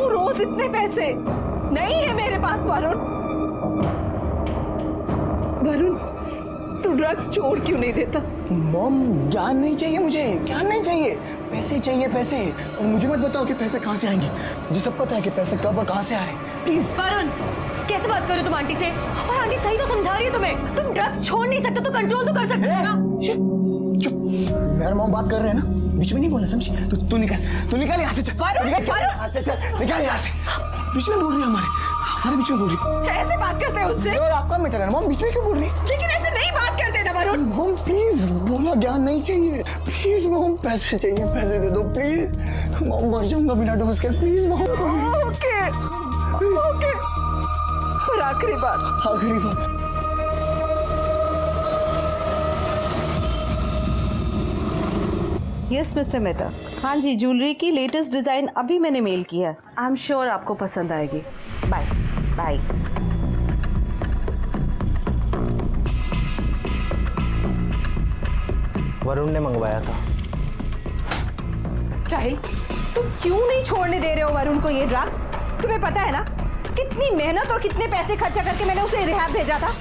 क्यों रोज इतने पैसे? नहीं है मेरे पास वरुण। वरुण, तू ड्रग्स छोड़ क्यों नहीं देता? मॉम, ज्ञान नहीं चाहिए मुझे, ज्ञान नहीं चाहिए, पैसे चाहिए पैसे। और मुझे मत बताओ कि पैसे कहाँ से आएंगे, मुझे सब पता है कि पैसे कब और कहाँ से आ रहे हैं। प्लीज। वरुण, कैसे बात कर रहे हो तुम आंटी से? और आंटी सही तो समझा रही है तुम्हें। तुम ड्रग्स छोड़ नहीं सकते तो कंट्रोल तो कर सकते हो ना। चुप। मेरे मॉम बात कर रहे हैं ना, बीच में नहीं बोलना, समझी? तू निकाल यहाँ से, चल। निकाल यहाँ से। बीच में बोल रही है हमारे बीच में बोल रही। ऐसे बात करते हैं उससे? और आपका मैटर है ना मॉम, बीच में क्यों बोल रही? लेकिन ऐसे नहीं बात करते ना वरुण। मॉम प्लीज, बोला ज्ञान नहीं चाहिए। प्लीज मॉम, पैसे चाहिए, पैसे दे दो प्लीज। मॉम मर जाऊंगा बिना डोज के, प्लीज मॉम। ओके। और आखिरी बात। Yes mister Mehta. हाँ जी, ज्वेलरी की लेटेस्ट डिजाइन अभी मैंने मेल किया है। आई एम श्योर आपको पसंद आएगी। Bye bye. वरुण ने मंगवाया था। राहिल, तुम क्यों नहीं छोड़ने दे रहे हो वरुण को ये ड्रग्स? तुम्हें पता है ना कितनी मेहनत और कितने पैसे खर्चा करके मैंने उसे रिहैब भेजा था।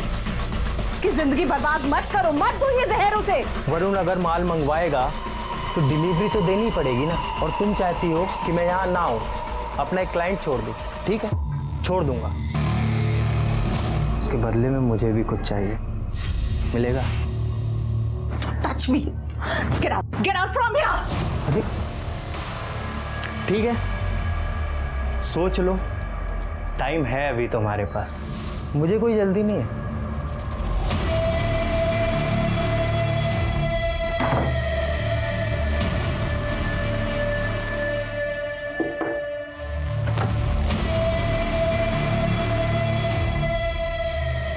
उसकी जिंदगी बर्बाद मत करो, मत दो ये जहर उसे। वरुण अगर माल मंगवाएगा तो डिलीवरी तो देनी पड़ेगी ना, और तुम चाहती हो कि मैं यहाँ ना आऊँ, अपना एक क्लाइंट छोड़ दूँ। ठीक है, छोड़ दूंगा। उसके बदले में मुझे भी कुछ चाहिए, मिलेगा? Touch me, get out from here. ठीक है, सोच लो, टाइम है अभी तुम्हारे पास, मुझे कोई जल्दी नहीं है।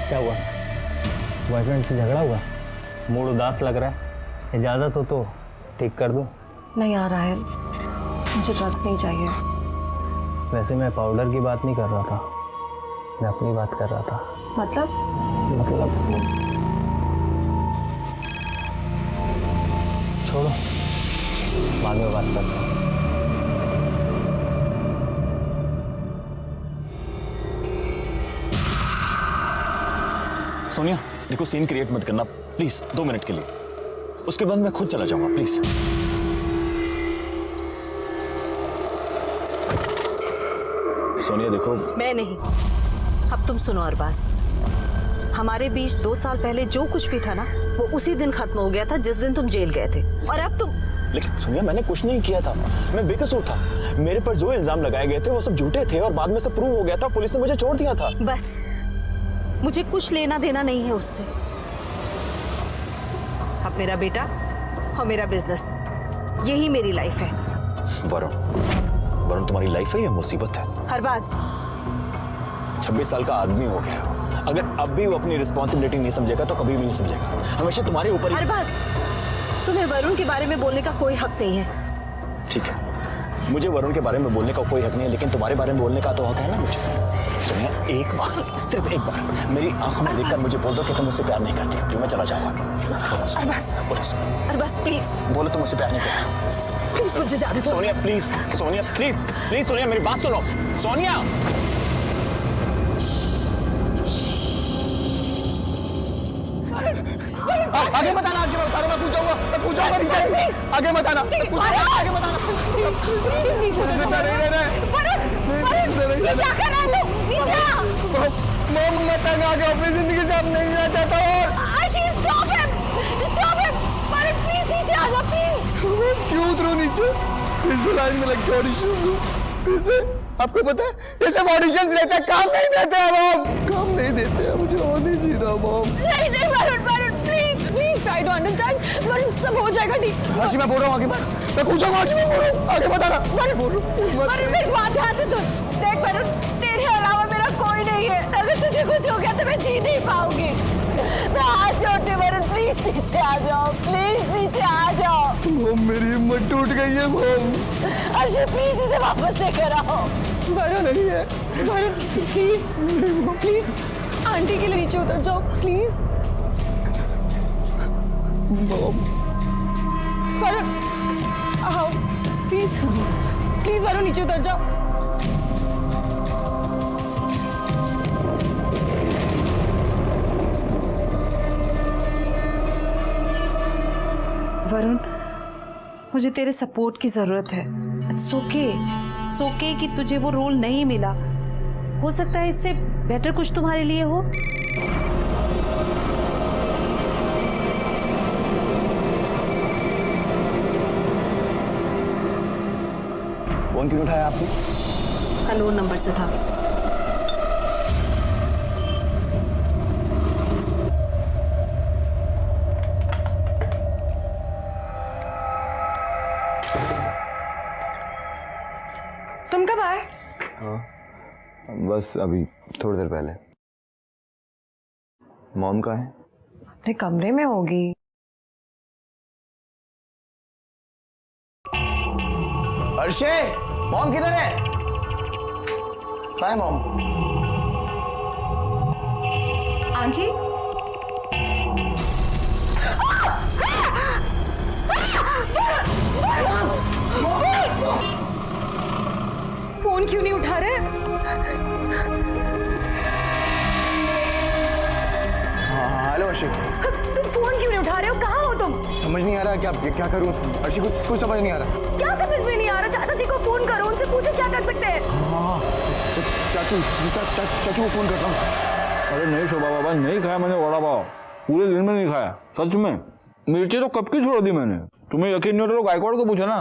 क्या हुआ? बॉयफ्रेंड से झगड़ा हुआ? मूड उदास लग रहा है, इजाजत हो तो ठीक कर दूं? नहीं आ रहा है, मुझे ड्रग्स नहीं चाहिए। वैसे मैं पाउडर की बात नहीं कर रहा था, मैं अपनी बात कर रहा था। मतलब छोड़ो, बाद में बात करते हैं। सोनिया देखो, सीन क्रिएट मत करना प्लीज, 2 मिनट के लिए। उसके बाद मैं खुद चला जाऊंगा, प्लीज। सोनिया देखो। मैं नहीं। अब तुम सुनो अरबाज, हमारे बीच 2 साल पहले जो कुछ भी था ना, वो उसी दिन खत्म हो गया था जिस दिन तुम जेल गए थे। और अब तुम। लेकिन सोनिया मैंने कुछ नहीं किया था, मैं बेकसूर था। मेरे पर जो इल्जाम लगाए गए थे वो सब झूठे थे, और बाद में सब प्रूव हो गया था, पुलिस ने मुझे छोड़ दिया था। बस, मुझे कुछ लेना देना नहीं है उससे। अब मेरा बेटा और मेरा बिजनेस, यही मेरी लाइफ है। वरुण तुम्हारी लाइफ है या मुसीबत है? अरबाज, 26 साल का आदमी हो गया, अगर अब भी वो अपनी रिस्पॉन्सिबिलिटी नहीं समझेगा तो कभी भी नहीं समझेगा। हमेशा तुम्हारे ऊपर ही। अरबाज, तुम्हें वरुण के बारे में बोलने का कोई हक नहीं है। ठीक है, मुझे वरुण के बारे में बोलने का कोई हक नहीं है, लेकिन तुम्हारे बारे में बोलने का तो हक है ना मुझे। सोनिया एक बार, सिर्फ एक बार मेरी आंखों में देखकर मुझे बोल दो कि तुम मुझसे प्यार नहीं करती, जो मैं चला जाऊंगा। अरबाज प्लीज बोलो तुम मुझसे प्यार नहीं करती। प्लीज मुझे जाने दो। Sonia please, Sonia please please, Sonia मेरी बात सुनो। सोनिया आगे मत आना, मैं उतारूंगा, मैं पूछूंगा नीचे। आगे मत आना, आगे मत आना। प्लीज नीचे उतर। क्या कर रहा है तू? नीचे आ। मॉम मैं तंग आ गया, अपनी जिंदगी से अब नहीं रहना चाहता। और आशीष स्टॉप हिम, वरुण प्लीज नीचे आ जा प्लीज। क्यों उतरूं नीचे? फिर से लाइन में लग के ऑडिशंस दूं, फिर से। आपको पता है ये सब ऑडिशंस लेते हैं, काम नहीं देते हैं मॉम, काम नहीं देते हैं। मुझे और नहीं जीना मॉम। नहीं Varun please try to understand. Varun सब हो जाएगा ठीक। आशी मैं बोल रहा हूँ, आगे मत, मैं पूछूंगा, आशी मैं बोल रहा हूँ, आगे मत आना। वरुण मेरी बात ध्यान से सुन। देख वरुण, तेरे अलावा मेरा कोई नहीं है। अगर तुझे कुछ हो गया तो मैं जी नहीं पाऊंगी। मैं हाथ जोड़ती हूँ वरुण, प्लीज नीचे आ जाओ, प्लीज नीचे आ जाओ। मॉम मेरी हिम्मत टूट गई है मॉम। अर्शी प्लीज इसे वापस लेकर आओ। वरुण नहीं है वरुण प्लीज आंटी के लिए नीचे उतर जाओ प्लीज। वरुण आओ प्लीज वरुण नीचे उतर जाओ। वरुण, मुझे तेरे सपोर्ट की जरूरत है। इट्स ओके कि तुझे वो रोल नहीं मिला। हो सकता है इससे बेटर कुछ तुम्हारे लिए हो। फोन क्यों उठाया आपने? अननोन नंबर से था। तुम कब आए? बस अभी थोड़ी देर पहले। मॉम कहाँ है? अपने कमरे में होगी। अर्शे, मॉम किधर है? कहाँ है मॉम? आंटी, फोन क्यों नहीं उठा रहे? हाँ, हेलो अर्शे। तुम फोन क्यों नहीं उठा रहे हो? कहाँ हो तुम? समझ नहीं आ रहा क्या करूं अर्शी, कुछ समझ नहीं आ रहा। क्या समझ में नहीं आ रहा? चाचा जी को फोन करो, उनसे पूछो क्या कर सकते हैं। हाँ, चाचू को फोन करता हूँ। अरे नहीं शोभा बाबा, नहीं खाया मैंने वड़ा पाव, पूरे दिन में नहीं खाया सच में। मिर्ची तो कब की छोड़ दी मैंने। तुम्हें यकीन नहीं हो तो गायकवाड़ को पूछा ना।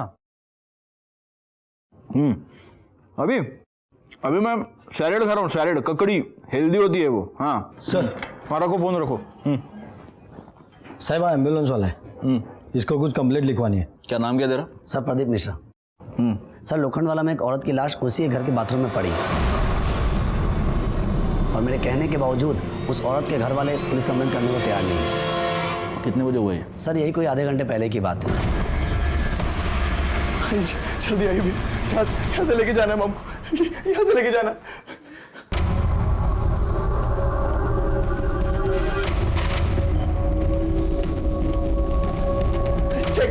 अभी मैं सैलेड खा रहा हूँ, सैलेड, ककड़ी, हेल्दी होती है वो। हाँ सर, मारा को फोन रखो। साहिबा एम्बुलेंस वाला है, इसको कुछ कंप्लेंट लिखवानी है। क्या नाम क्या तेरा? सर प्रदीप मिश्रा। सर लोखंडवाला में एक औरत की लाश उसी के घर के बाथरूम में पड़ी और मेरे कहने के बावजूद उस औरत के घर वाले पुलिस कंप्लेंट करने को तैयार नहीं है। कितने बजे हुए? सर यही कोई आधे घंटे पहले की बात है। जल्दी आइए, यहाँ से लेके जाना है मॉम को, यहाँ से लेके जाना।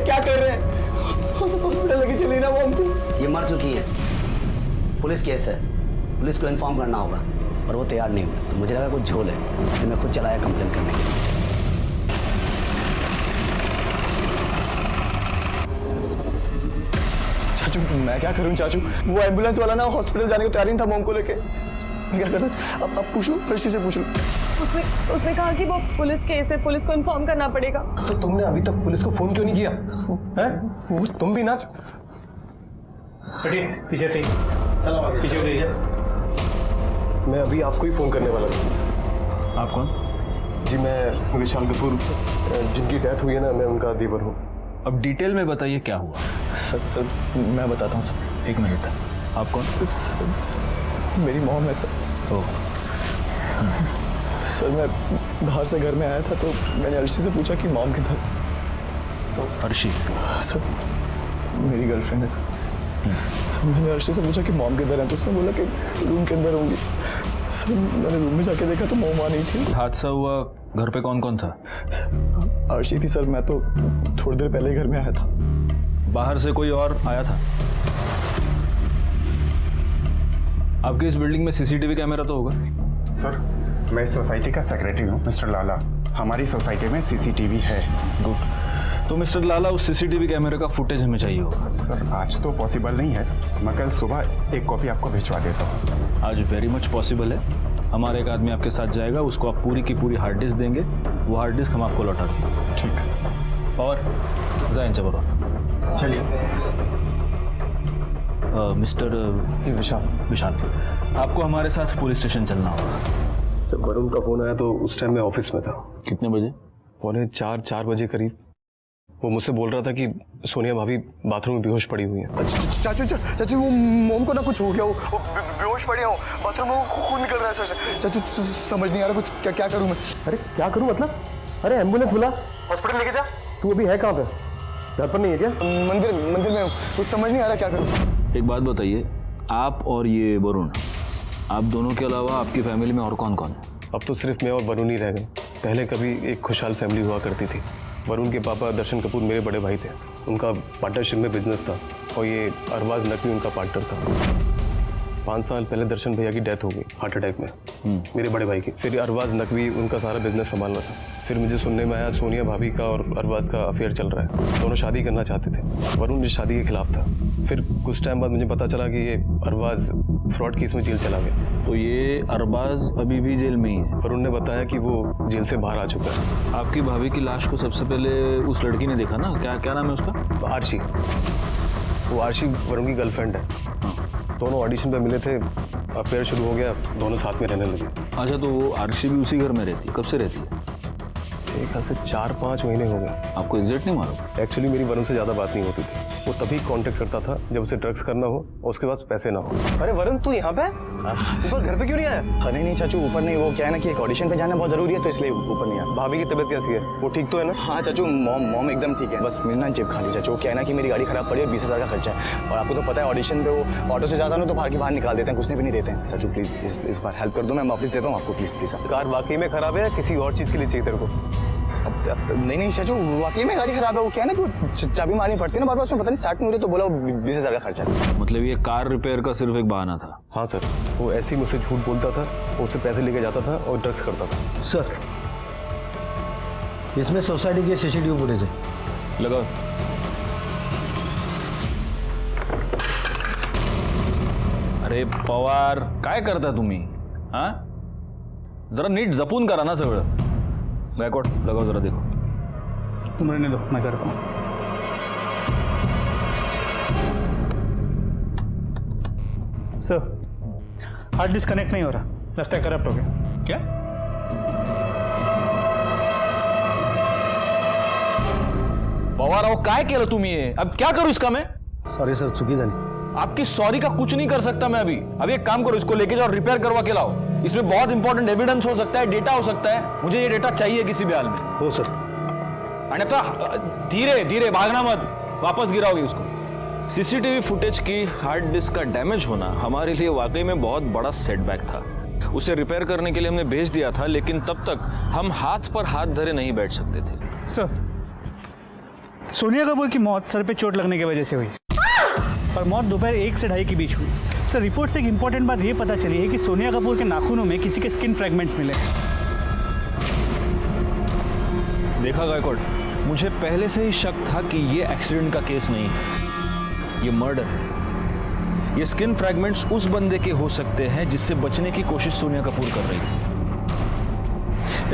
क्या कर रहे हैं? लेके चलिए ना मॉम को। ये मर चुकी है, पुलिस केस है, पुलिस को इन्फॉर्म करना होगा और वो तैयार नहीं हुए तो मुझे लगा कुछ झोल है, इसलिए मैं खुद चलाया कंप्लेंट करने के लिए। चाचू मैं क्या करूं चाचू, वो एम्बुलेंस वाला ना हॉस्पिटल जाने को तैयार नहीं था मॉम को लेके। मैं क्या करता? अब पूछ लो, हर्षी से पूछ लो। उसने कहा कि वो पुलिस केस है, पुलिस को इन्फॉर्म करना पड़ेगा। तो तुमने अभी तक पुलिस को फोन क्यों नहीं किया? हैं? वो तुम भी नाच। पीछे से पीछे जाइए। मैं अभी आपको ही फोन करने वाला था। आप कौन? जी मैं विशाल कपूर, जिनकी डेथ हुई है ना, मैं उनका देवर हूँ। अब डिटेल में बताइए क्या हुआ। सर मैं बताता हूँ सर। एक मिनट। आप कौन? मेरी मॉम है सर। सर मैं बाहर से घर में आया था तो मैंने अर्शी से पूछा कि मॉम किधर। तो अर्शी? सर मेरी गर्लफ्रेंड है सर। सर मैंने अर्शी से पूछा कि मॉम किधर है तो उसने बोला कि रूम के अंदर होंगी। सर मैंने रूम में जाके देखा तो मॉम आ नहीं थी। हादसा हुआ, घर पे कौन कौन था? अर्शी थी सर, मैं तो थोड़ी देर पहले ही घर में आया था। बाहर से कोई और आया था? आपकी इस बिल्डिंग में सीसीटीवी कैमरा तो होगा? सर मैं इस सोसाइटी का सेक्रेटरी हूँ मिस्टर लाला। हमारी सोसाइटी में सीसीटीवी है। गुड। तो मिस्टर लाला, उस सीसीटीवी कैमरे का फुटेज हमें चाहिए होगा। सर आज तो पॉसिबल नहीं है, मैं कल सुबह एक कॉपी आपको भिजवा देता हूँ। आज वेरी मच पॉसिबल है। हमारा एक आदमी आपके साथ जाएगा, उसको आप पूरी की पूरी हार्ड डिस्क देंगे, वो हार्ड डिस्क हम आपको लौटा देंगे। ठीक है। और जाइन जबर चलिए। मिस्टर विशाल, आपको हमारे साथ पुलिस स्टेशन चलना होगा। जब वरुण का फोन आया तो उस टाइम मैं ऑफिस में था। कितने बजे? 4:45 बजे करीब। वो मुझसे बोल रहा था कि सोनिया भाभी बाथरूम में बेहोश पड़ी हुई है। चाचू वो मॉम को ना कुछ हो गया, वो बेहोश पड़ी हो, बाथरूम में खून निकल रहा है सर। चाचू समझ नहीं आ रहा कुछ, क्या करूं मैं? अरे क्या करूं मतलब? अरे एम्बुलेंस बुला, हॉस्पिटल लेके जा। तू अभी है कहाँ पे? घर पर नहीं है क्या? मंदिर में हूँ, कुछ समझ नहीं आ रहा क्या करूं। एक बात बताइए, आप और ये वरुण, आप दोनों के अलावा आपकी फैमिली में और कौन कौन है? अब तो सिर्फ मैं और वरुण ही रह गए। पहले कभी एक खुशहाल फैमिली हुआ करती थी। वरुण के पापा दर्शन कपूर मेरे बड़े भाई थे, उनका पार्टनरशिप में बिजनेस था और ये अरबाज नकवी उनका पार्टनर था। 5 साल पहले दर्शन भैया की डेथ हो गई हार्ट अटैक में, मेरे बड़े भाई की। फिर अरबाज नकवी उनका सारा बिजनेस संभाल रहा था। फिर मुझे सुनने में आया सोनिया भाभी का और अरबाज का अफेयर चल रहा है। दोनों शादी करना चाहते थे। वरुण इस शादी के खिलाफ था। फिर कुछ टाइम बाद मुझे पता चला कि ये अरबाज फ्रॉड केस में जेल चला गया। तो ये अरबाज अभी भी जेल में ही है? वरुण ने बताया कि वो जेल से बाहर आ चुका है। आपकी भाभी की लाश को सबसे पहले उस लड़की ने देखा ना, क्या नाम है उसका? आर्शी। वो आर्शी वरुण की गर्लफ्रेंड है। दोनों ऑडिशन पे मिले थे, अफेयर शुरू हो गया, दोनों साथ में रहने लगे। अच्छा, तो वो आर्शी भी उसी घर में रहती है? कब से रहती है? एक ख्याल से 4-5 महीने हो गए। आपको एग्जैक्ट नहीं मालूम? एक्चुअली मेरी वरुण से ज़्यादा बात नहीं होती थी। वो तभी कांटेक्ट करता था जब उसे ड्रग्स करना हो और उसके पास पैसे ना हो। अरे वरुण, तू यहाँ पे? ऊपर घर पे क्यों नहीं आया? नहीं नहीं चाचू, ऊपर नहीं, वो क्या है ना कि एक ऑडिशन पे जाना बहुत जरूरी है, तो इसलिए ऊपर नहीं आया। भाभी की तबीयत कैसी है? वो ठीक तो है ना? हाँ चाचू, मॉम एकदम ठीक है। बस मेरी ना जेब खाली चाचू। क्या है ना कि मेरी गाड़ी खराब पड़ी है, 20,000 का खर्चा है। और आपको तो पता है ऑडिशन पे वो ऑटो से जाता ना तो बाहर निकाल देते हैं, कुछ नहीं भी नहीं देते हैं। चाचू प्लीज इस बार हेल्प कर दो, मैं वापस देता हूँ आपको। प्लीज कार वाकई में खराब है या किसी और चीज़ के लिए चाहिए तेरे को? नहीं चाचू, वाकई में गाड़ी खराब है। वो क्या है ना कि चाबी मारनी पड़ती है ना बार बार, उसमें पता नहीं स्टार्ट नहीं हो रही, तो बोला 20,000 का खर्चा है। मतलब ये कार रिपेयर का सिर्फ एक बहाना था? हाँ सर, वो ऐसे ही मुझसे झूठ बोलता था, वो उससे पैसे लेके जाता था और ड्रग्स करता था। सर, इसमें सोसाइटी के सीसीटीवी फुटेज है। लगाओ। अरे पवार, काय करता तुम्ही? हाँ, जरा नीट जपून करा ना सगळं. गायकवाड लगाओ जरा, देखो. तुम रहने दो, मैं करता हूँ. सर, हार्ड डिस्क कनेक्ट नहीं हो रहा, लगता है करप्ट हो गया. क्या? पवार, काय केलं तुम्ही? अब क्या करूं इसका मैं? सॉरी सर, चुकी झाली. आपकी सॉरी का कुछ नहीं कर सकता मैं अभी. अभी एक काम करो, इसको लेके जाओ, रिपेयर करवा के लाओ. इसमें बहुत इंपॉर्टेंट एविडेंस हो सकता है, डेटा हो सकता है. मुझे ये डेटा चाहिए किसी भी हाल में. हो सर. आणि आता धीरे धीरे, भागना मत, वापस गिराओगे उसको. सीसीटीवी फुटेज की हार्ड डिस्क का डैमेज होना हमारे लिए वाकई में बहुत बड़ा सेटबैक था. उसे रिपेयर करने के लिए हमने भेज दिया था, लेकिन तब तक हम हाथ पर हाथ धरे नहीं बैठ सकते थे. सर, सोनिया कपूर की मौत सर पे चोट लगने की वजह से हुई और मौत दोपहर 1 से 2:30 के बीच हुई. सर, रिपोर्ट से एक इंपॉर्टेंट बात यह पता चली है कि सोनिया कपूर के नाखूनों में किसी के स्किन फ्रैगमेंट्स मिले. देखा गायकवाड, मुझे पहले से ही शक था कि ये एक्सीडेंट का केस नहीं है, ये मर्डर है. ये स्किन फ्रैगमेंट्स उस बंदे के हो सकते हैं जिससे बचने की कोशिश सोनिया कपूर कर रही थी.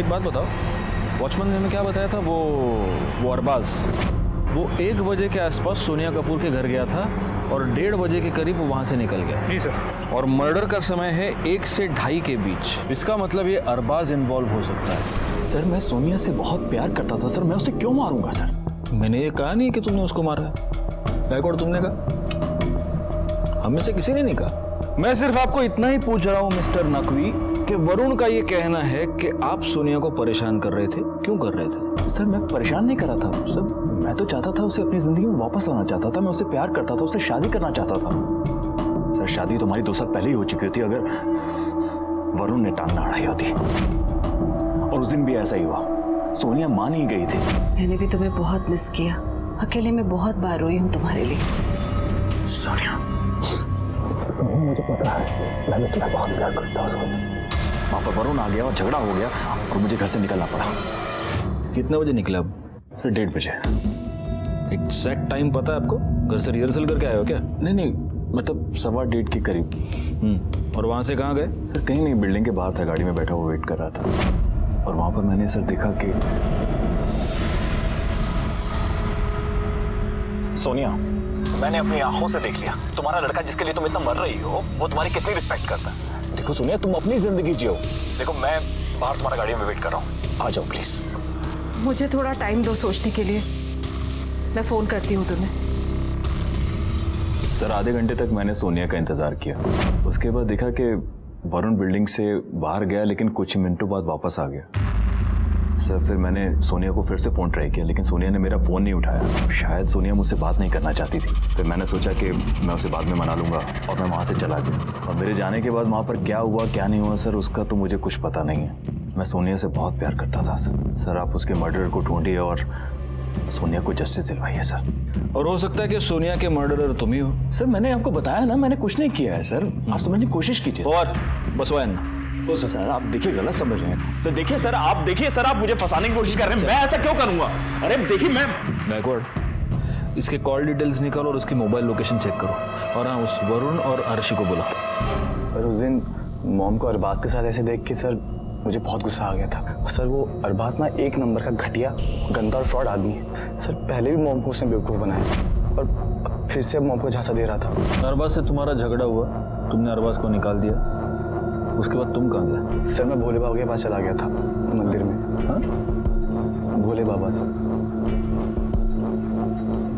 एक बात बताओ, वॉचमैन ने क्या बताया था? वो अरबाज, वो 1 बजे के आसपास सोनिया कपूर के घर गया था और 1:30 बजे के करीब वो वहां से निकल गया. जी सर. और मर्डर का समय है 1 से 2:30 के बीच. इसका मतलब ये अरबाज इन्वॉल्व हो सकता है. सर, मैं सोनिया से बहुत प्यार करता था सर, मैं उसे क्यों मारूंगा सर? मैंने ये कहा नहीं कि तुमने उसको मारा है. गायकवाड, तुमने कहा? हमें से किसी ने नहीं कहा. मैं सिर्फ आपको इतना ही पूछ रहा हूं मिस्टर नकवी कि वरुण का ये कहना है कि आप सोनिया को परेशान कर रहे थे. क्यों कर रहे थे? सर, मैं परेशान नहीं कर रहा था सर, मैं तो चाहता था उसे अपनी जिंदगी में वापस लाना चाहता था. मैं उसे प्यार करता था, उससे शादी करना चाहता था. सर, शादी तो हमारी 2 साल पहले ही हो चुकी होती अगर वरुण ने टांग ना अड़ाई होती. और उस दिन भी ऐसा ही हुआ, सोनिया मान ही गई थी. मैंने भी तुम्हें बहुत मिस किया. अकेले में बहुत बार रोई हूँ तुम्हारे लिए. सोनिया, मुझे पता है, मैं तुम्हें बहुत प्यार करता हूँ. वहां पर वरुण आ गया और झगड़ा हो गया और मुझे घर से निकलना पड़ा. कितने बजे निकला अब? सर, 1:30 बजे. एग्जैक्ट टाइम पता है आपको? घर से रिहर्सल करके आए हो क्या? नहीं, मतलब 1:15 के करीब. और वहां से कहाँ गए? सर, कहीं नहीं, बिल्डिंग के बाहर था, गाड़ी में बैठा हुआ वेट कर रहा था. और वहां पर मैंने सर देखा कि सोनिया, मैंने अपनी आंखों से देख लिया, तुम्हारा लड़का जिसके लिए तुम इतना मर रही हो वो तुम्हारी कितनी रिस्पेक्ट करता है. देखो सोनिया, तुम अपनी जिंदगी जियो. देखो, मैं बाहर तुम्हारा गाड़ी में वेट कर रहा हूँ, आ जाओ प्लीज. मुझे थोड़ा टाइम दो सोचने के लिए. मैं फोन करती हूँ तुम्हें. सर, आधे घंटे तक मैंने सोनिया का इंतजार किया. उसके बाद देखा कि वरुण बिल्डिंग से बाहर गया, लेकिन कुछ मिनटों बाद वापस आ गया. सर, फिर मैंने सोनिया को फिर से फ़ोन ट्राई किया, लेकिन सोनिया ने मेरा फ़ोन नहीं उठाया. शायद सोनिया मुझसे बात नहीं करना चाहती थी. फिर मैंने सोचा कि मैं उसे बाद में मना लूँगा और मैं वहाँ से चला गया. और मेरे जाने के बाद वहाँ पर क्या हुआ क्या नहीं हुआ सर, उसका तो मुझे कुछ पता नहीं है. मैं सोनिया से बहुत प्यार करता था सर. सर, आप उसके मर्डरर को ढूंढिए और सोनिया को जस्टिस दिलवाइए सर. और हो सकता है कि सोनिया के मर्डरर तुम ही हो. सर, मैंने आपको बताया ना, मैंने कुछ नहीं किया है सर. आप समझने की कोशिश कीजिए. और बसवायन, सर आप देखिए गलत समझ रहे हैं। सर देखिए सर, आप देखिए सर, आप मुझे फंसाने की कोशिश कर रहे हैं। मैं ऐसा क्यों करूंगा? अरे देखिए मैं गायकवाड़, इसके कॉल डिटेल्स निकालो और उसकी मोबाइल लोकेशन चेक करो। और हाँ, उस वरुण और अर्शी को बुलाओ। सर उस दिन मॉम को अरबाज के साथ ऐसे देख के सर मुझे बहुत गुस्सा आ गया था। सर वो अरबाज ना एक नंबर का घटिया, गंदा और फ्रॉड आदमी है। सर पहले भी मॉम को उसने बेवकूफ़ बनाया और फिर से मॉम को झांसा दे रहा था। अरबाज से तुम्हारा झगड़ा हुआ, तुमने अरबाज को निकाल दिया, उसके बाद तुम कहाँ गए? सर मैं भोले बाबा के पास चला गया था मंदिर में। हाँ? भोले बाबा सर।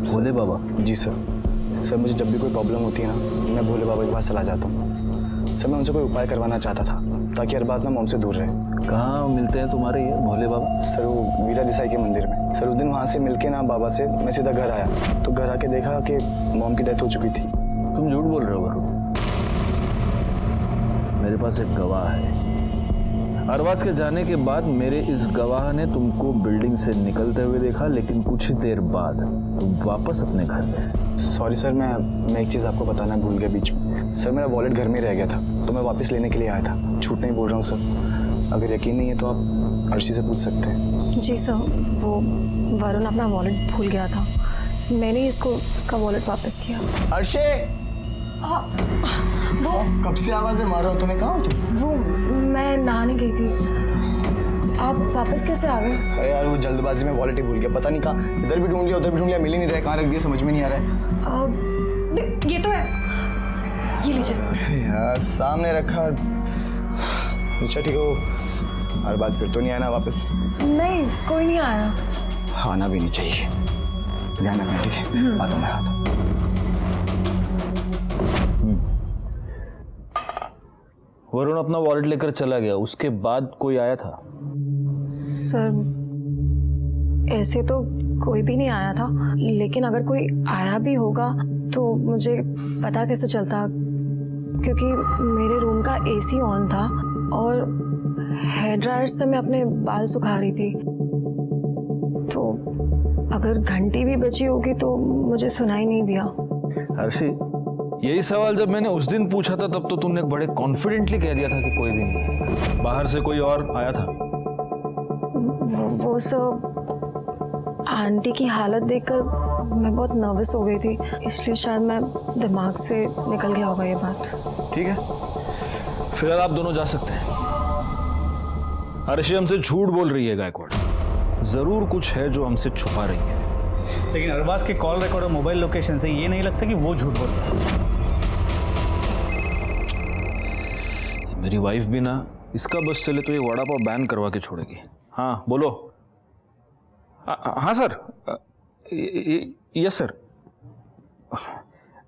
भोले बाबा? जी सर मुझे जब भी कोई प्रॉब्लम होती है ना, मैं भोले बाबा के पास चला जाता हूँ। सर मैं उनसे कोई उपाय करवाना चाहता था ताकि अरबाज ना मॉम से दूर रहे। कहाँ मिलते हैं तुम्हारे ये भोले बाबा? सर वो वीरा देसाई के मंदिर में। सर उस दिन वहाँ से मिलके ना बाबा से मैं सीधा घर आया, तो घर आके देखा कि मॉम की डेथ हो चुकी थी। तुम झूठ बोल रहे हो वरुण। मेरे पास एक गवाह है। अरबाज के जाने के बाद मेरे इस गवाह ने तुमको बिल्डिंग से निकलते हुए देखा, लेकिन कुछ ही देर बाद तुम वापस अपने घर गए। सॉरी सर, मैं एक चीज़ आपको बताना भूल गया बीच में। सर मेरा वॉलेट घर में रह गया था, तो मैं वापस लेने के लिए आया था। झूठ नहीं बोल रहा हूँ सर। अगर यकीन नहीं है तो आप अर्शी से पूछ सकते हैं। जी सर, वो वरुण अपना वॉलेट भूल गया था, मैंने इसका वॉलेट वापस किया। अर्शी! वो कब से आवाज़ें मार रहा हो तुम्हें? कहाँ हो तुम? वो मैं नहाने गई थी, आप वापस कैसे आ गए? अरे यार वो जल्दबाजी में वॉलेट ही भूल गया, पता नहीं कहाँ। इधर भी ढूंढ लिया, उधर भी ढूंढ लिया, मिल ही नहीं रहा है। कहाँ रख दिया समझ में नहीं आ रहा है। ये तो है, ये लीजिए। यार सामने रखा। अच्छा ठीक हो, हर बात फिर तो नहीं आना वापस? नहीं, कोई नहीं आया। आना भी नहीं चाहिए। ध्यान रखना, ठीक है? आता हूँ मैं, आता हूँ। वरुण अपना वॉलेट लेकर चला गया, उसके बाद कोई आया था? सर ऐसे तो कोई भी नहीं आया था, लेकिन अगर कोई आया भी होगा तो मुझे पता कैसे चलता, क्योंकि मेरे रूम का एसी ऑन था और हेयर ड्रायर से मैं अपने बाल सुखा रही थी। तो अगर घंटी भी बची होगी तो मुझे सुनाई नहीं दिया। अर्शी, यही सवाल जब मैंने उस दिन पूछा था तब तो तुमने बड़े कॉन्फिडेंटली कह दिया था कि कोई भी नहीं। बाहर से कोई और आया था? वो सब आंटी की हालत देखकर मैं बहुत नर्वस हो गई थी, इसलिए शायद मैं दिमाग से निकल गया होगा ये बात। ठीक है, फिलहाल आप दोनों जा सकते हैं। अर्शी हमसे झूठ बोल रही है गायकवाड़, जरूर कुछ है जो हमसे छुपा रही है। लेकिन अरबाज के कॉल रिकॉर्ड और मोबाइल लोकेशन से ये नहीं लगता कि वो झूठ बोल रहा है। मेरी वाइफ भी ना इसका बस चले तो ये वड़ा पाव बैन करवा के छोड़ेगी। हाँ बोलो। हाँ सर, यस सर।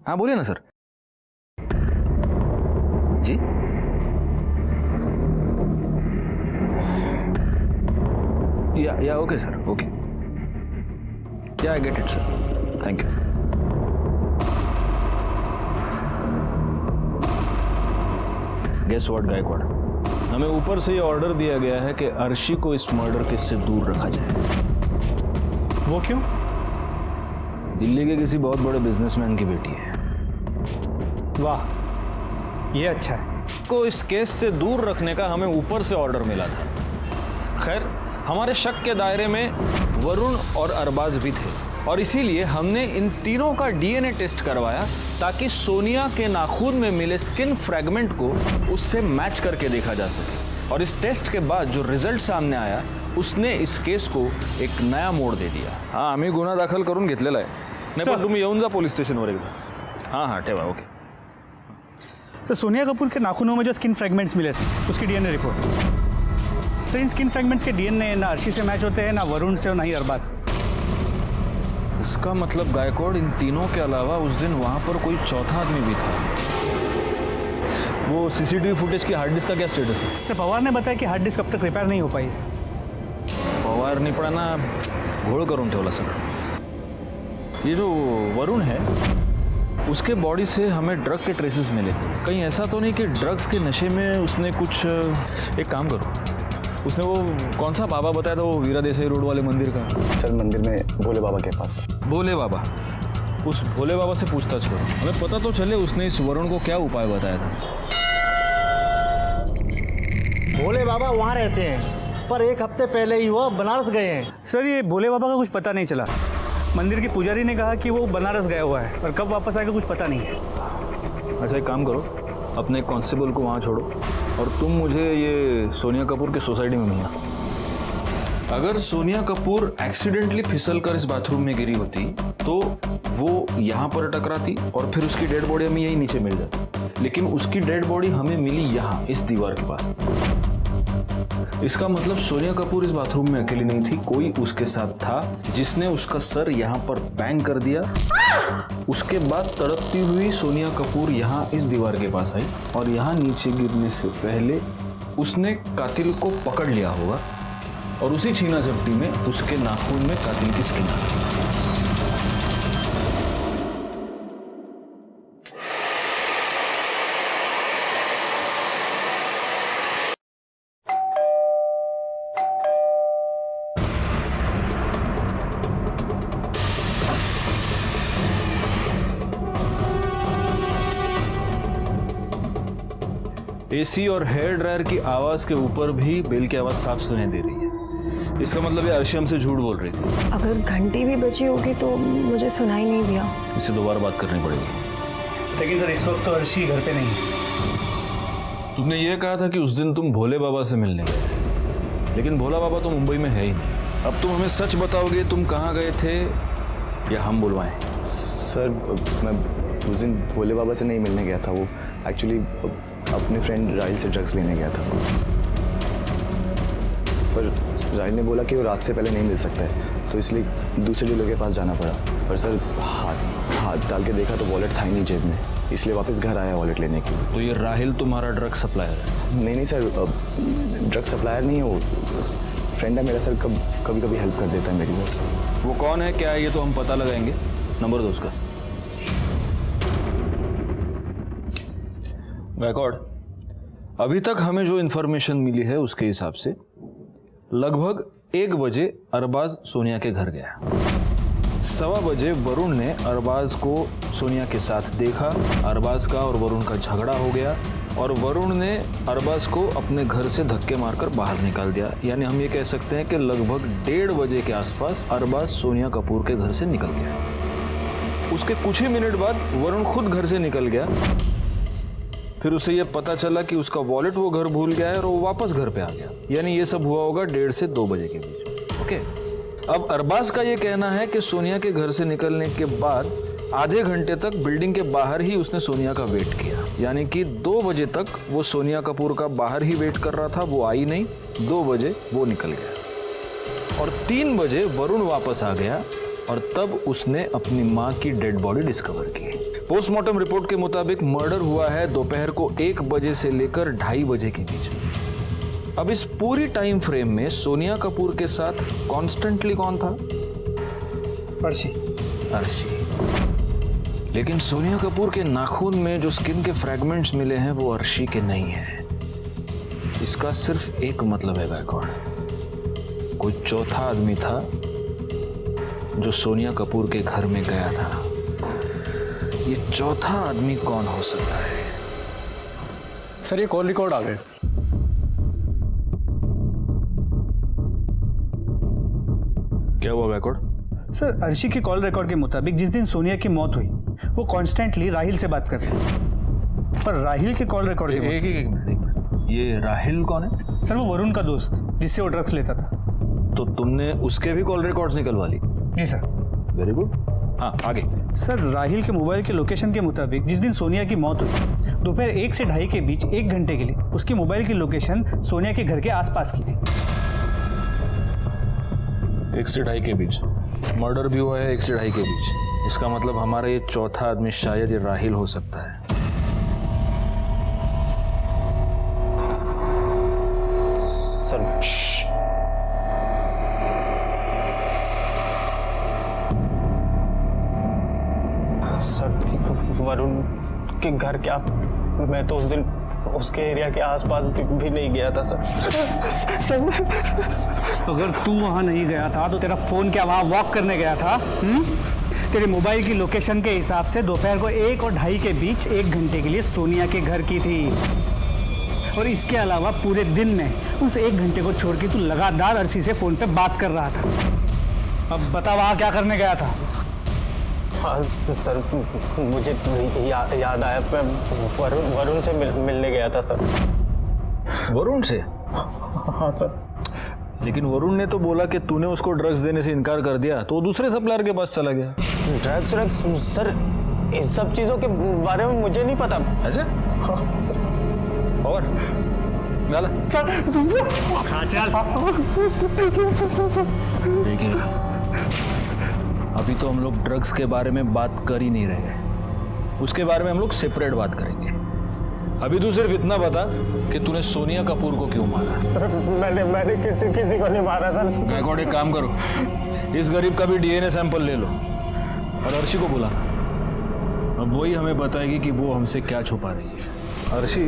हाँ बोलिए ना सर। जी या okay sir, okay. Yeah I get it sir, thank you. Guess what Gaikwad, हमें ऊपर से ये ऑर्डर दिया गया है कि अर्शी को इस मर्डर केस से दूर रखा जाए। वो क्यों? दिल्ली के किसी बहुत बड़े बिजनेसमैन की बेटी है। वाह, ये अच्छा है। को इस केस से दूर रखने का हमें ऊपर से ऑर्डर मिला था। खैर, हमारे शक के दायरे में वरुण और अरबाज भी थे और इसीलिए हमने इन तीनों का डीएनए टेस्ट करवाया ताकि सोनिया के नाखून में मिले स्किन फ्रैगमेंट को उससे मैच करके देखा जा सके। और इस टेस्ट के बाद जो रिजल्ट सामने आया उसने इस केस को एक नया मोड़ दे दिया। हाँ, आम्ही गुन्हा दाखल करून घेतलेला आहे। नाही पण तुम्ही येऊन जा पोलीस स्टेशनवर एकदा। हाँ हाँ ठेवा, ओके। तो सोनिया कपूर के नाखूनों में जो स्किन फ्रैगमेंट्स मिले थे उसकी डीएनए रिपोर्ट। तो इन स्किन फ्रैगमेंट्स के डीएनए ना अर्शी से मैच होते हैं, ना वरुण से और ना ही अरबाज। इसका मतलब गायकवाड़, इन तीनों के अलावा उस दिन वहाँ पर कोई चौथा आदमी भी था। वो सीसीटीवी फुटेज की हार्ड डिस्क का क्या स्टेटस है? सर पवार ने बताया कि हार्ड डिस्क अब तक रिपेयर नहीं हो पाई। पवारनी पण ना घोळ करून ठेवला सगळं। ये जो वरुण है उसके बॉडी से हमें ड्रग के ट्रेसेस मिले थे। कहीं ऐसा तो नहीं कि ड्रग्स के नशे में उसने कुछ, एक काम करो, उसने वो कौन सा बाबा बताया था, वो वीरा देसाई रोड वाले मंदिर का? सर मंदिर में भोले बाबा के पास। भोले बाबा, उस भोले बाबा से पूछताछ करो, हमें पता तो चले उसने इस वरुण को क्या उपाय बताया था। बाबा वहाँ रहते हैं, पर एक हफ्ते पहले ही वो बनारस गए हैं। सर ये भोले बाबा का कुछ पता नहीं चला। मंदिर के पुजारी ने कहा कि वो बनारस गया हुआ है, और कब वापस आएगा कुछ पता नहीं है। अच्छा एक काम करो, अपने कांस्टेबल को वहाँ छोड़ो और तुम मुझे ये सोनिया कपूर के सोसाइटी में मिलना। अगर सोनिया कपूर एक्सीडेंटली फिसल कर इस बाथरूम में गिरी होती तो वो यहाँ पर टकराती और फिर उसकी डेड बॉडी हमें यही नीचे मिल जाती, लेकिन उसकी डेड बॉडी हमें मिली यहाँ इस दीवार के पास। इसका मतलब सोनिया कपूर इस बाथरूम में अकेली नहीं थी, कोई उसके साथ था जिसने उसका सर यहाँ पर बैंग कर दिया। उसके बाद तड़पती हुई सोनिया कपूर यहाँ इस दीवार के पास आई और यहाँ नीचे गिरने से पहले उसने कातिल को पकड़ लिया होगा और उसी छीना झपटी में उसके नाखून में कातिल की स्किन आ गई। एसी और हेयर ड्रायर की आवाज के ऊपर भी बेल की आवाज साफ सुनाई दे रही है। इसका मतलब ये अर्शी हमसे झूठ बोल रही थी। अगर घंटी भी बची होगी तो मुझे सुनाई नहीं दिया। इससे दोबारा बात करनी पड़ेगी। लेकिन सर इस वक्त तो अर्शी घर पे नहीं है। तुमने ये कहा था कि उस दिन तुम भोले बाबा से मिलने गए, लेकिन भोला बाबा तो मुंबई में है ही नहीं। अब तुम हमें सच बताओगे तुम कहाँ गए थे या हम बुलवाएं? सर मैं उस दिन भोले बाबा से नहीं मिलने गया था, वो एक्चुअली अपने फ्रेंड राहिल से ड्रग्स लेने गया था, पर राहिल ने बोला कि वो रात से पहले नहीं मिल सकता है, तो इसलिए दूसरे डीलर के पास जाना पड़ा। पर सर हाथ डाल के देखा तो वॉलेट था ही नहीं जेब में, इसलिए वापस घर आया वॉलेट लेने के लिए। तो ये राहिल तुम्हारा ड्रग सप्लायर है? नहीं सर, ड्रग सप्लायर नहीं है वो, फ्रेंड है मेरा सर, कभी कभी हेल्प कर देता है मेरी। बस वो कौन है क्या है ये तो हम पता लगाएंगे, नंबर दो उसका। गायकवाड़, अभी तक हमें जो इन्फॉर्मेशन मिली है उसके हिसाब से लगभग 1 बजे अरबाज सोनिया के घर गया। 1:15 बजे वरुण ने अरबाज को सोनिया के साथ देखा। अरबाज का और वरुण का झगड़ा हो गया और वरुण ने अरबाज को अपने घर से धक्के मारकर बाहर निकाल दिया। यानी हम ये कह सकते हैं कि लगभग 1:30 बजे के आसपास अरबाज सोनिया कपूर के घर से निकल गया। उसके कुछ ही मिनट बाद वरुण खुद घर से निकल गया। फिर उसे यह पता चला कि उसका वॉलेट वो घर भूल गया है और वो वापस घर पे आ गया। यानी ये सब हुआ होगा 1:30 से 2 बजे के बीच। ओके, अब अरबाज का ये कहना है कि सोनिया के घर से निकलने के बाद आधे घंटे तक बिल्डिंग के बाहर ही उसने सोनिया का वेट किया। यानी कि 2 बजे तक वो सोनिया कपूर का बाहर ही वेट कर रहा था, वो आई नहीं। 2 बजे वो निकल गया और 3 बजे वरुण वापस आ गया और तब उसने अपनी माँ की डेड बॉडी डिस्कवर की। पोस्टमार्टम रिपोर्ट के मुताबिक मर्डर हुआ है दोपहर को 1 बजे से लेकर 2:30 बजे के बीच। अब इस पूरी टाइम फ्रेम में सोनिया कपूर के साथ कॉन्स्टेंटली कौन था? अर्शी। लेकिन सोनिया कपूर के नाखून में जो स्किन के फ्रैगमेंट्स मिले हैं वो अर्शी के नहीं है। इसका सिर्फ एक मतलब है गायकवाड़, कोई चौथा आदमी था जो सोनिया कपूर के घर में गया था। ये चौथा आदमी कौन हो सकता है? सर ये कॉल रिकॉर्ड आ गए। क्या हुआ गायकवाड़? सर अर्शी के कॉल रिकॉर्ड के मुताबिक जिस दिन सोनिया की मौत हुई वो कॉन्स्टेंटली राहिल से बात कर रहे हैं, पर राहिल के कॉल रिकॉर्ड के एक मिनट, ये राहिल कौन है? सर वो वरुण का दोस्त जिससे वो ड्रग्स लेता था। तो तुमने उसके भी कॉल रिकॉर्ड्स निकलवा ली? जी सर। Very good. हाँ आगे। सर राहिल के मोबाइल के लोकेशन के मुताबिक जिस दिन सोनिया की मौत हुई दोपहर 1 से 2:30 के बीच 1 घंटे के लिए उसके मोबाइल की लोकेशन सोनिया के घर के आसपास की थी। 1 से 2:30 के बीच मर्डर भी हुआ है, 1 से 2:30 के बीच। इसका मतलब हमारा ये चौथा आदमी शायद ये राहिल हो सकता है। सर वरुण के घर क्या, मैं तो उस दिन उसके एरिया के आसपास भी नहीं गया था सर। अगर तू वहां नहीं गया था तो तेरा फोन क्या वहां वॉक करने गया था? तेरे मोबाइल की लोकेशन के हिसाब से दोपहर को 1 और 2:30 के बीच 1 घंटे के लिए सोनिया के घर की थी। और इसके अलावा पूरे दिन में उस 1 घंटे को छोड़ के तू लगातार अर्शी से फ़ोन पे बात कर रहा था। अब बता वहाँ क्या करने गया था? हाँ सर, मुझे याद आया, वरुण से मिलने गया था सर। वरुण से? हाँ सर। लेकिन वरुण ने तो बोला कि तूने उसको ड्रग्स देने से इनकार कर दिया, तो दूसरे सप्लायर के पास चला गया। ड्रग्स सर, इस सब चीज़ों के बारे में मुझे नहीं पता। अच्छा? हाँ सर। और गाला हाँ चल। देखिए, अभी तो हम लोग ड्रग्स के बारे में बात कर ही नहीं रहे, उसके बारे में हम लोग सेपरेट बात करेंगे। अभी तू सिर्फ इतना बता कि तूने सोनिया कपूर को क्यों मारा? सर मैंने किसी को नहीं मारा सर। गायकवाड़, एक काम करो, इस गरीब का भी डीएनए सैंपल ले लो और अर्शी को बुला। अब वही हमें बताएगी कि वो हमसे क्या छुपा रही है। अर्शी,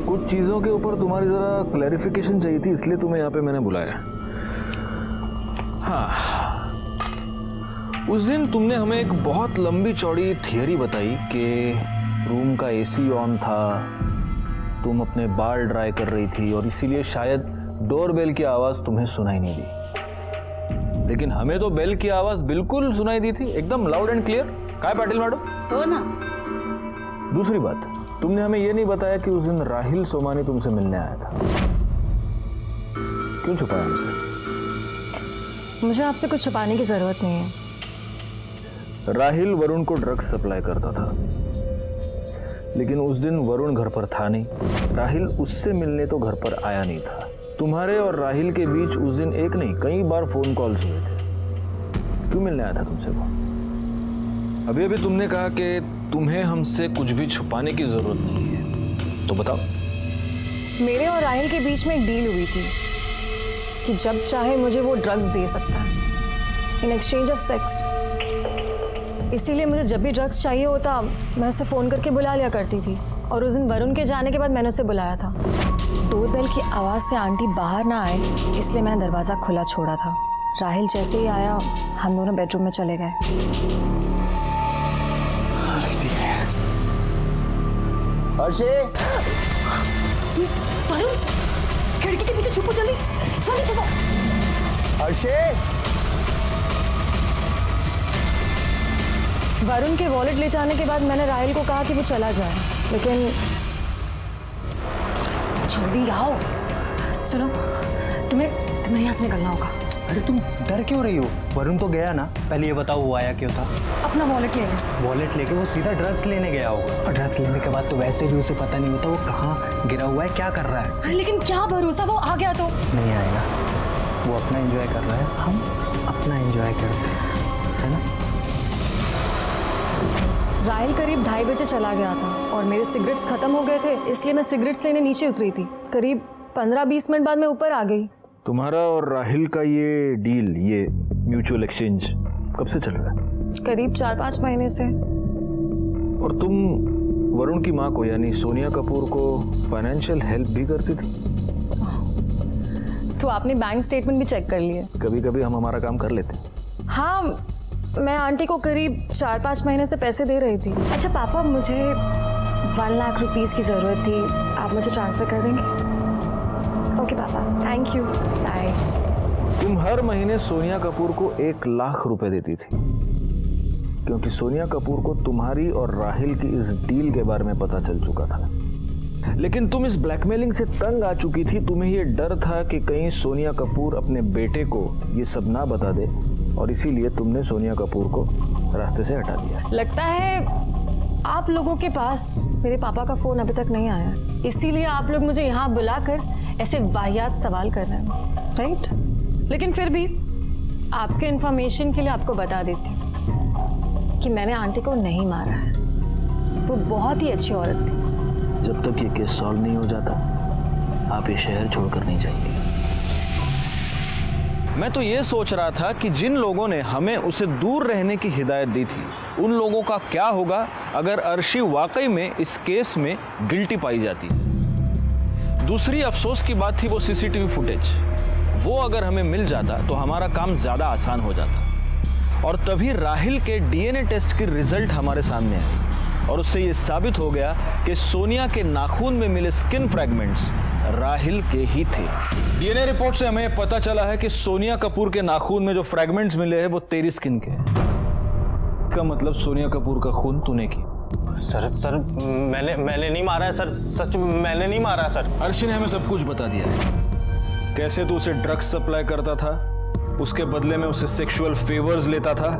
कुछ चीज़ों के ऊपर तुम्हारी ज़रा क्लैरिफिकेशन चाहिए थी, इसलिए तुम्हें यहाँ पे मैंने बुलाया। हाँ, उस दिन तुमने हमें एक बहुत लंबी चौड़ी थियरी बताई कि रूम का एसी ऑन था, तुम अपने बाल ड्राई कर रही थी और इसीलिए शायद डोरबेल की आवाज़ तुम्हें सुनाई नहीं दी। लेकिन हमें तो बेल की आवाज़ बिल्कुल सुनाई दी थी, एकदम लाउड एंड क्लियर। काय पाटिल मैडम? हो ना। दूसरी बात, तुमने हमें यह नहीं बताया कि उस दिन राहिल सोमानी तुमसे मिलने आया था। क्यों छुपाया हमसे? मुझे आपसे कुछ छुपाने की ज़रूरत नहीं है। राहिल वरुण को ड्रग्स सप्लाई करता था, लेकिन उस दिन वरुण घर पर था नहीं। राहिल उससे मिलने तो घर पर आया नहीं था। तुम्हारे और राहिल के बीच उस दिन एक नहीं कई बार फोन कॉल्स हुए थे। क्यों मिलने आया था तुमसे वो? अभी अभी तुमने कहा कि तुम्हें हमसे कुछ भी छुपाने की जरूरत नहीं है, तो बताओ। मेरे और राहिल के बीच में एक डील हुई थी कि जब चाहे मुझे वो ड्रग्स दे सकता है इन एक्सचेंज ऑफ सेक्स। इसीलिए मुझे जब भी ड्रग्स चाहिए होता मैं उसे फ़ोन करके बुला लिया करती थी। और उस दिन वरुण के जाने के बाद मैंने उसे बुलाया था। डोरबेल की आवाज़ से आंटी बाहर ना आए इसलिए मैंने दरवाज़ा खुला छोड़ा था। राहिल जैसे ही आया हम दोनों बेडरूम में चले गए। अर्शी, वरुण, खिड़की के पीछे छुपो, जल्दी जल्दी छुपो। अर्शी। वरुण के वॉलेट ले जाने के बाद मैंने राहिल को कहा कि वो चला जाए, लेकिन जल्दी आओ। सुनो, तुम्हें यहाँ से निकलना होगा। अरे तुम डर क्यों रही हो? वरुण तो गया ना। पहले ये बताओ वो आया क्यों था? अपना वॉलेट ले ले। वॉलेट लेके वो सीधा ड्रग्स लेने गया होगा, और ड्रग्स लेने के बाद तो वैसे भी उसे पता नहीं होता वो कहाँ गिरा हुआ है, क्या कर रहा है। अरे लेकिन क्या भरोसा, वो आ गया तो नहीं आएगा। वो अपना एंजॉय कर रहा है, हम अपना एंजॉय कर रहे हैं, है ना? राहिल करीब 2:30 बजे चला गया था और मेरे सिगरेट्स खत्म हो गए थे, इसलिए मैं सिगरेट्स लेने नीचे उतरी थी। करीब 15-20 मिनट बाद मैं ऊपर आ गई। तुम्हारा और राहिल का ये डील, ये म्यूचुअल एक्सचेंज कब से चल रहा है? करीब 4-5 महीने से। और तुम वरुण की माँ को यानी सोनिया कपूर को फाइनेंशियल हेल्प भी करती थी? तो आपने बैंक स्टेटमेंट भी चेक कर लिए? कभी कभी हम हमारा काम कर लेते। हाँ, मैं आंटी को करीब 4-5 महीने से पैसे दे रही थी। अच्छा पापा, मुझे 1 लाख रुपीस की ज़रूरत थी, आप मुझे ट्रांसफ़र कर देंगे? ओके पापा, थैंक यू, बाय। तुम हर महीने सोनिया कपूर को 1 लाख रुपए देती थी, क्योंकि सोनिया कपूर को तुम्हारी और राहिल की इस डील के बारे में पता चल चुका था। लेकिन तुम इस ब्लैकमेलिंग से तंग आ चुकी थी। तुम्हें यह डर था कि कहीं सोनिया कपूर अपने बेटे को ये सब ना बता दे, और इसीलिए तुमने सोनिया कपूर को रास्ते से हटा दिया। लगता है आप लोगों के पास मेरे पापा का फोन अभी तक नहीं आया, इसीलिए आप लोग मुझे यहाँ बुलाकर ऐसे वाहियात सवाल कर रहे हैं, राइट? लेकिन फिर भी आपके इंफॉर्मेशन के लिए आपको बता देती हूँ कि मैंने आंटी को नहीं मारा है। वो बहुत ही अच्छी औरत थी। जब तक ये केस सॉल्व नहीं हो जाता, आप ये शहर छोड़कर नहीं जाएंगे। मैं तो ये सोच रहा था कि जिन लोगों ने हमें उसे दूर रहने की हिदायत दी थी, उन लोगों का क्या होगा अगर अर्शी वाकई में इस केस में गिल्टी पाई जाती। दूसरी अफसोस की बात थी वो सीसीटीवी फुटेज। वो अगर हमें मिल जाता तो हमारा काम ज़्यादा आसान हो जाता, और तभी राहिल के डीएनए टेस्ट की रिजल्ट हमारे सामने आई। और उससे ये साबित हो गया कि सोनिया के नाखून में मिले स्किन फ्रैगमेंट्स राहिल के ही थे। डीएनए रिपोर्ट से हमें पता चला है कि सोनिया कपूर के नाखून में जो फ्रैगमेंट्स मिले हैं वो तेरी स्किन के हैं। इसका मतलब सोनिया कपूर का खून तूने की। सर मैंने नहीं मारा है सर, सच मैंने नहीं मारा सर। अर्शी ने हमें सब कुछ बता दिया है, कैसे तू उसे ड्रग्स सप्लाई करता था, उसके बदले में उससे सेक्सुअल फेवर्स लेता था।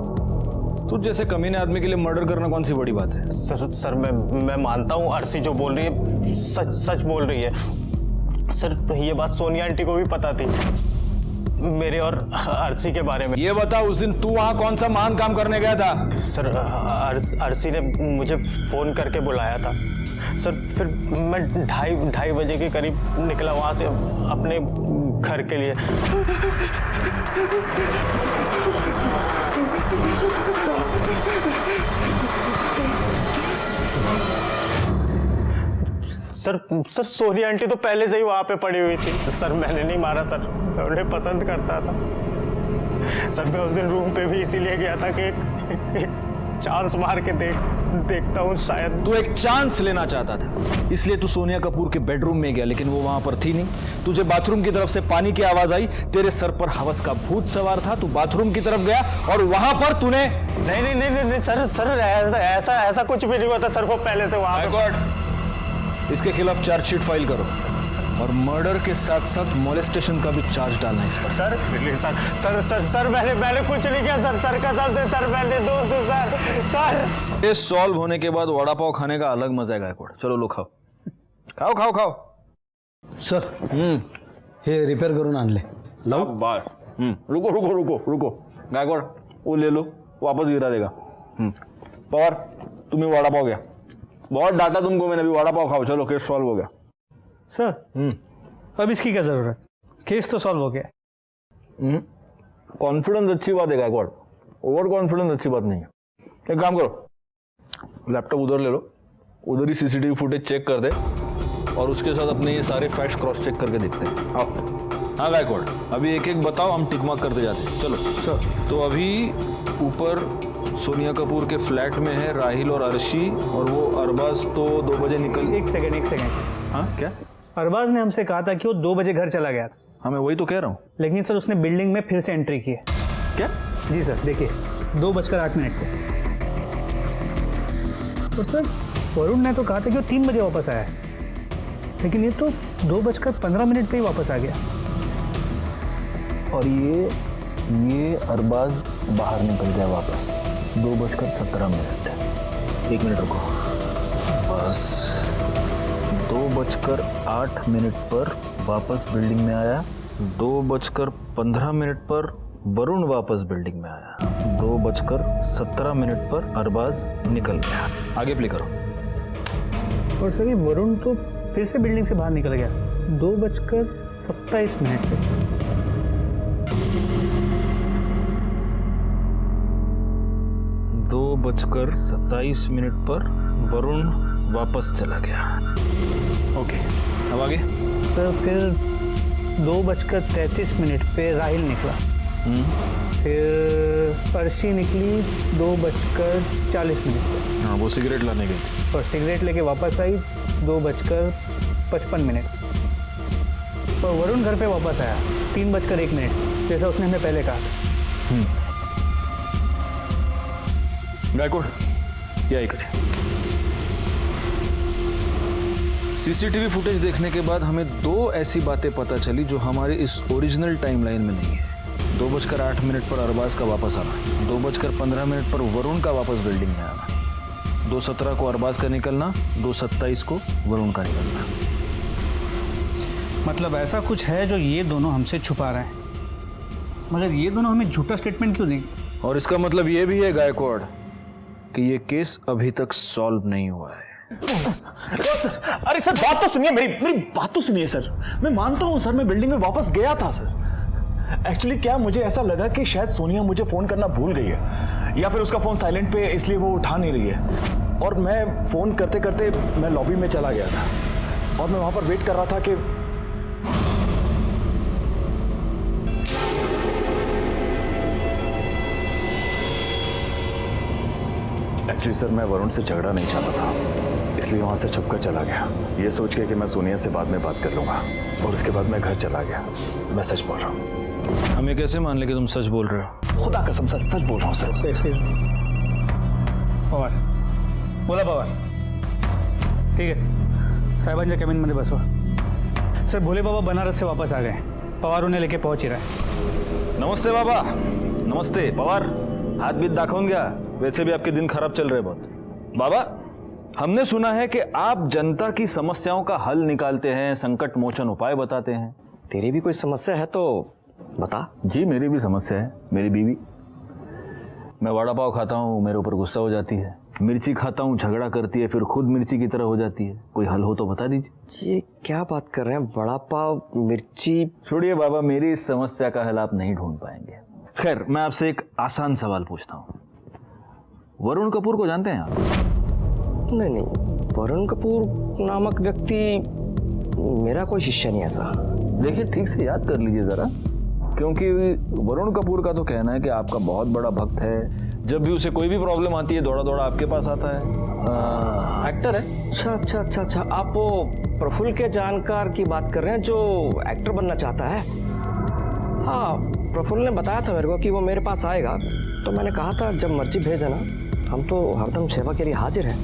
तो जैसे कमीने आदमी के लिए मर्डर करना कौन सी बड़ी बात है। सर मैं मानता हूँ अर्शी जो बोल रही है सच बोल रही है। सर ये बात सोनिया आंटी को भी पता थी मेरे और अर्शी के बारे में। ये बता, उस दिन तू वहां कौन सा महान काम करने गया था? सर अर्शी ने मुझे फोन करके बुलाया था सर, फिर मैं ढाई बजे के करीब निकला वहां से अपने घर के लिए। सर सोनिया आंटी तो पहले से ही वहां पे पड़ी हुई थी। सर मैंने नहीं मारा सर, मैं उन्हें पसंद करता था। सर मैं उस दिन रूम पे भी इसीलिए गया था कि एक चांस मार के देखता हूँ शायद। तू एक चांस लेना चाहता था, इसलिए तू सोनिया कपूर के बेडरूम में गया, लेकिन वो वहां पर थी नहीं। तुझे बाथरूम की तरफ से पानी की आवाज आई, तेरे सर पर हवस का भूत सवार था। तू बाथरूम की तरफ गया और वहां पर तूने नहीं सर ऐसा कुछ भी नहीं हुआ था सर। वो पहले से वहां पे। इसके खिलाफ चार्जशीट फाइल करो और मर्डर के साथ साथ मोलेस्टेशन का भी चार्ज डालना इस पर। सर मैंने कुछ नहीं किया सर कसम से सर, मैंने दोस्त सर। ये सॉल्व होने के बाद वड़ा पाव खाने का अलग मजा है गायकवाड़। चलो लो खाओ। सर हे रिपेयर करून आणले लावू? बस रुको गायकवाड़, वो ले लो, वापस गिरा देगा। पवार तुम्हें वड़ा पाव गया, बहुत डांटा तुमको मैंने, अभी वड़ा पाव खाओ। चलो केस सॉल्व हो गया सर। अब इसकी क्या जरूरत, केस तो सॉल्व हो गया। कॉन्फिडेंस अच्छी बात है गायकवाड़, ओवर कॉन्फिडेंस अच्छी बात नहीं है। एक काम करो, लैपटॉप उधर ले लो, उधर ही सीसीटीवी फुटेज चेक कर दे और उसके साथ अपने ये सारे फैक्ट्स क्रॉस चेक करके देखते हैं। हाँ गायकवाड़, अभी एक एक बताओ, हम टिक मार्क करते जाते हैं। चलो सर। तो अभी ऊपर सोनिया कपूर के फ्लैट में है राहिल और अर्शी, और वो अरबाज तो 2 बजे निकल। एक सेकेंड। हाँ क्या? अरबाज ने हमसे कहा था कि वो 2 बजे घर चला गया था। हाँ मैं वही तो कह रहा हूँ। लेकिन सर उसने बिल्डिंग में फिर से एंट्री की है। क्या? जी सर, देखिए 2:08 को। और सर वरुण ने तो कहा था कि वो 3 बजे वापस आया है, लेकिन ये तो 2:15 पे ही वापस आ गया। और ये अरबाज बाहर निकल गया वापस 2:17। 1 मिनट रुको, बस 2:08 पर वापस बिल्डिंग में आया। 2:15 पर वरुण वापस बिल्डिंग में आया। 2:17 पर अरबाज निकल गया। आगे प्ले करो। और सर ये वरुण तो फिर से बिल्डिंग से बाहर निकल गया 2:27 पे। दो 2:27 पर वरुण वापस चला गया। ओके, अब आगे। तो फिर 2:33 पे राहिल निकला। फिर अर्शी निकली 2:40 पे। हाँ, वो सिगरेट लाने गई और सिगरेट लेके वापस आई 2:55। और वरुण घर पे वापस आया 3:01, जैसा उसने हमें पहले कहा था। गायकवाड़, क्या इकडे। सीसीटीवी फुटेज देखने के बाद हमें 2 ऐसी बातें पता चली जो हमारी इस ओरिजिनल टाइमलाइन में नहीं है। 2:08 पर अरबाज का वापस आना, 2:15 पर वरुण का वापस बिल्डिंग में आना, 2:17 को अरबाज का निकलना, 2:27 को वरुण का निकलना। मतलब ऐसा कुछ है जो ये दोनों हमसे छुपा रहे हैं, मगर ये दोनों हमें झूठा स्टेटमेंट क्यों देंगे? और इसका मतलब ये भी है गायकवाड़ कि ये केस अभी तक सॉल्व नहीं हुआ है। अरे सर बात तो सुनिए, मेरी बात तो सुनिए सर। मैं मानता हूँ सर, मैं बिल्डिंग में वापस गया था सर। एक्चुअली क्या, मुझे ऐसा लगा कि शायद सोनिया मुझे फोन करना भूल गई है, या फिर उसका फोन साइलेंट पे इसलिए वो उठा नहीं रही है। और मैं फोन करते करते मैं लॉबी में चला गया था और मैं वहां पर वेट कर रहा था कि एक्चुअली सर मैं वरुण से झगड़ा नहीं चाहता था, इसलिए वहाँ से छुपकर चला गया, ये सोच के कि मैं सोनिया से बाद में बात कर लूँगा। और उसके बाद मैं घर चला गया। मैं सच बोल रहा हूँ। हमें कैसे मान ले कि तुम सच बोल रहे हो? खुदा कसम सर, सच बोल रहा हूँ सर। पवार बोला पवार, ठीक आहे साहेबांच्या कॅबिनमध्ये बसवा। सर भोले बाबा बनारस से वापस आ गए, पवार उन्हें लेके पहुंच ही रहा है। नमस्ते बाबा। नमस्ते पवार, हाथ बीत दाखवून घ्या, वैसे भी आपके दिन खराब चल रहे बहुत। बाबा हमने सुना है कि आप जनता की समस्याओं का हल निकालते हैं, संकट मोचन उपाय बताते हैं। तेरी भी कोई समस्या है तो बता। जी मेरी भी समस्या है, मेरी बीवी। मैं वड़ा पाव खाता हूँ, मेरे ऊपर गुस्सा हो जाती है, मिर्ची खाता हूँ, झगड़ा करती है, फिर खुद मिर्ची की तरह हो जाती है। कोई हल हो तो बता दीजिए। ये क्या बात कर रहे हैं? वड़ा पाव, मिर्ची। छोड़िए बाबा, मेरी इस समस्या का हल आप नहीं ढूंढ पाएंगे। खैर मैं आपसे एक आसान सवाल पूछता हूँ, वरुण कपूर को जानते हैं आप? नहीं नहीं, वरुण कपूर नामक व्यक्ति मेरा कोई शिष्य नहीं ऐसा। देखिए ठीक से याद कर लीजिए जरा, क्योंकि वरुण कपूर का तो कहना है कि आपका बहुत बड़ा भक्त है, जब भी उसे कोई भी प्रॉब्लम आती है दौड़ा दौड़ा आपके पास आता है। एक्टर है। अच्छा अच्छा अच्छा अच्छा, आप वो प्रफुल्ल के जानकार की बात कर रहे हैं जो एक्टर बनना चाहता है? हाँ, प्रफुल्ल ने बताया था मेरे को कि वो मेरे पास आएगा, तो मैंने कहा था जब मर्जी भेज देना, हम तो हरदम सेवा के लिए हाजिर हैं।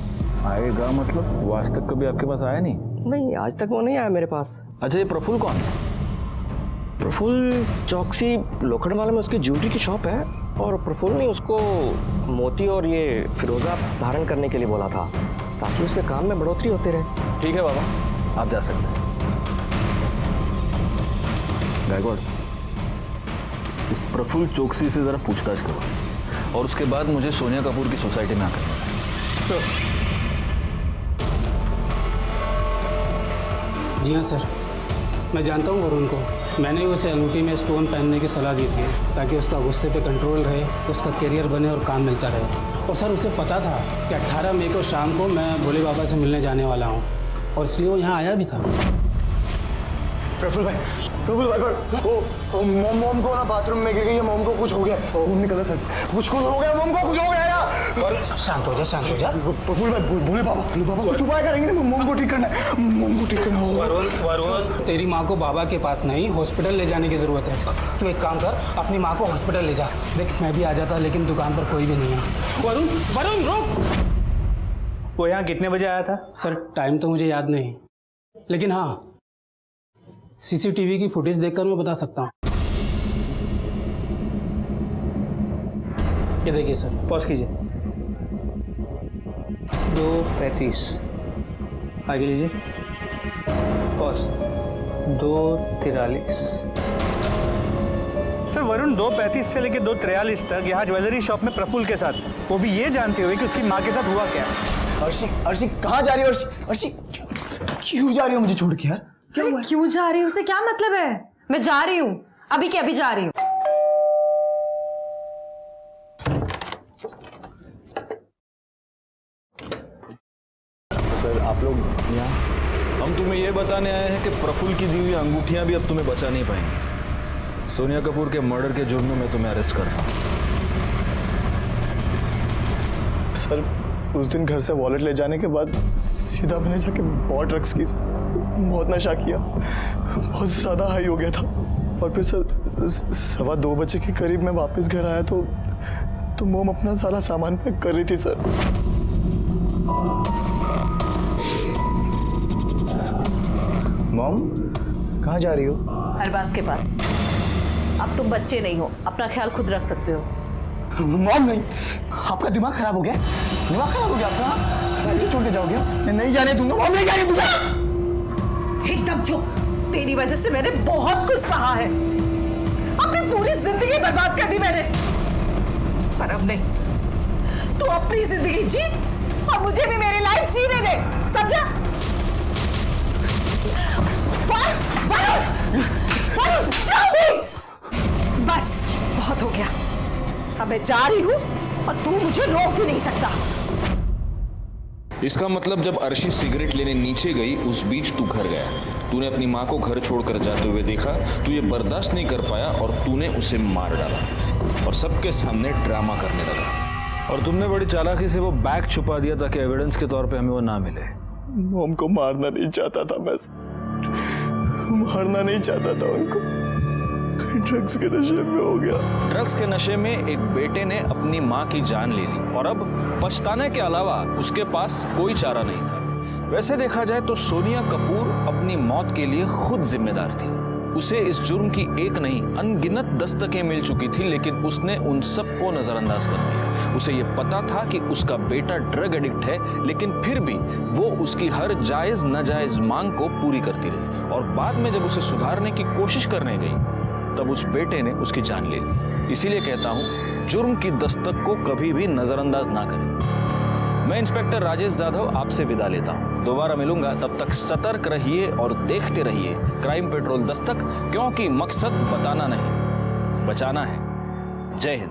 आएगा मतलब? वो आज तक कभी आपके पास आया नहीं? नहीं, आज तक वो नहीं आया मेरे पास। अच्छा ये प्रफुल्ल कौन है? प्रफुल्ल चौकसी लोखंडवाला में उसकी ज्वेलरी की शॉप है, और प्रफुल्ल ने उसको मोती और ये फिरोजा धारण करने के लिए बोला था ताकि उसके काम में बढ़ोतरी होती रहे। ठीक है बाबा, आप जा सकते हैं। गायकवाड़, इस प्रफुल्ल चौकसी से जरा पूछताछ करो और उसके बाद मुझे सोनिया कपूर की सोसाइटी में आकर सर। जी हाँ सर, मैं जानता हूँ वरुण को। मैंने उसे अंगूठी में स्टोन पहनने की सलाह दी थी ताकि उसका गुस्से पे कंट्रोल रहे, उसका करियर बने और काम मिलता रहे। और सर उसे पता था कि 18 मई को शाम को मैं भोले बाबा से मिलने जाने वाला हूँ, और इसलिए वो यहाँ आया भी था। प्रफुल्ल भाई मॉम को ना बाथरूम में गिर गई है, मॉम को कुछ हो गया। खून निकला सर, कुछ हो गया, मॉम को कुछ हो गया यार। और शांत हो जा, शांत हो जा। प्रफुल्ल भाई भोले बाबा कुछ उपाय करेंगे ना, मॉम को ठीक करना है, मॉम को ठीक करना होगा। वरुण, तेरी माँ को बाबा के पास नहीं हॉस्पिटल ले जाने की जरूरत है। तू एक काम कर, अपनी माँ को हॉस्पिटल ले जा। देख मैं भी आ जाता लेकिन दुकान पर कोई भी नहीं है। वरुण रुक। वो यहाँ कितने बजे आया था? सर टाइम तो मुझे याद नहीं, लेकिन हाँ सीसीटीवी की फुटेज देखकर मैं बता सकता हूँ। ये देखिए सर, पॉज कीजिए। 2:35 आगे लीजिए, पॉज 2:43। सर वरुण 2:35 से लेकर 2:43 तक यहाँ ज्वेलरी शॉप में प्रफुल्ल के साथ, वो भी ये जानते हुए कि उसकी माँ के साथ हुआ क्या। अर्शी कहाँ जा रही हो? अर्शी क्यों जा रही हो मुझे छोड़ के यार? क्या हुआ? क्यों जा रही हूँ उससे क्या मतलब है? मैं जा रही हूँ, अभी के अभी जा रही हूँ। सर आप लोग यहाँ? हम तुम्हें यह बताने आए हैं कि प्रफुल्ल की दी हुई अंगूठियां भी अब तुम्हें बचा नहीं पाएंगी। सोनिया कपूर के मर्डर के जुर्म में मैं तुम्हें अरेस्ट कर रहा हूँ। सर उस दिन घर से वॉलेट ले जाने के बाद सीधा मैंने जाके बहुत ड्रग्स की, बहुत नशा किया, बहुत ज़्यादा हाई हो गया था। और फिर सर 2:15 बजे के करीब मैं वापस घर आया तो मोम अपना सारा सामान पैक कर रही थी सर। मॉम कहाँ जा रही हो? अरबाज के पास। अब तुम बच्चे नहीं हो, अपना ख्याल खुद रख सकते हो। मॉम नहीं, आपका दिमाग खराब हो गया? दिमाग खराब हो गया आपका? छोड़ के जाओगे? मैं नहीं जाने दूंगा मॉम, नहीं जाने दूंगा। एकदम चुप, तेरी वजह से मैंने बहुत कुछ सहा है, अपनी पूरी जिंदगी बर्बाद कर दी मैंने, पर अब नहीं। तू अपनी जिंदगी जी और मुझे भी मेरी लाइफ जीने दे, समझा? बस बहुत हो गया, अब मैं जा रही हूँ और तू मुझे रोक भी नहीं सकता। इसका मतलब जब अर्शी सिगरेट लेने नीचे गई उस बीच तू घर गया, तूने अपनी माँ को घर छोड़कर जाते हुए देखा, तू ये बर्दाश्त नहीं कर पाया और तूने उसे मार डाला और सबके सामने ड्रामा करने लगा। और तुमने बड़ी चालाकी से वो बैग छुपा दिया ताकि एविडेंस के तौर पे हमें वो ना मिले। मॉम को मारना नहीं चाहता था मैं, मारना नहीं चाहता था उनको, ड्रग्स के नशे में हो गया। ड्रग्स के नशे में एक बेटे ने अपनी माँ की जान ले ली और अब पछताने के अलावा उसके पास कोई चारा नहीं था। वैसे देखा जाए तो सोनिया कपूर अपनी मौत के लिए खुद जिम्मेदार थी। उसे इस जुर्म की एक नहीं अनगिनत दस्तकें मिल चुकी थी, लेकिन उसने उन सबको नजरअंदाज कर दिया। उसे ये पता था कि उसका बेटा ड्रग एडिक्ट है, लेकिन फिर भी वो उसकी हर जायज नाजायज मांग को पूरी करती रही और बाद में जब उसे सुधारने की कोशिश करने गई तब उस बेटे ने उसकी जान ले ली। इसीलिए कहता हूं, जुर्म की दस्तक को कभी भी नजरअंदाज ना करें। मैं इंस्पेक्टर राजेश जाधव आपसे विदा लेता हूं। दोबारा मिलूंगा, तब तक सतर्क रहिए और देखते रहिए क्राइम पेट्रोल दस्तक, क्योंकि मकसद बताना नहीं, बचाना है। जय हिंद।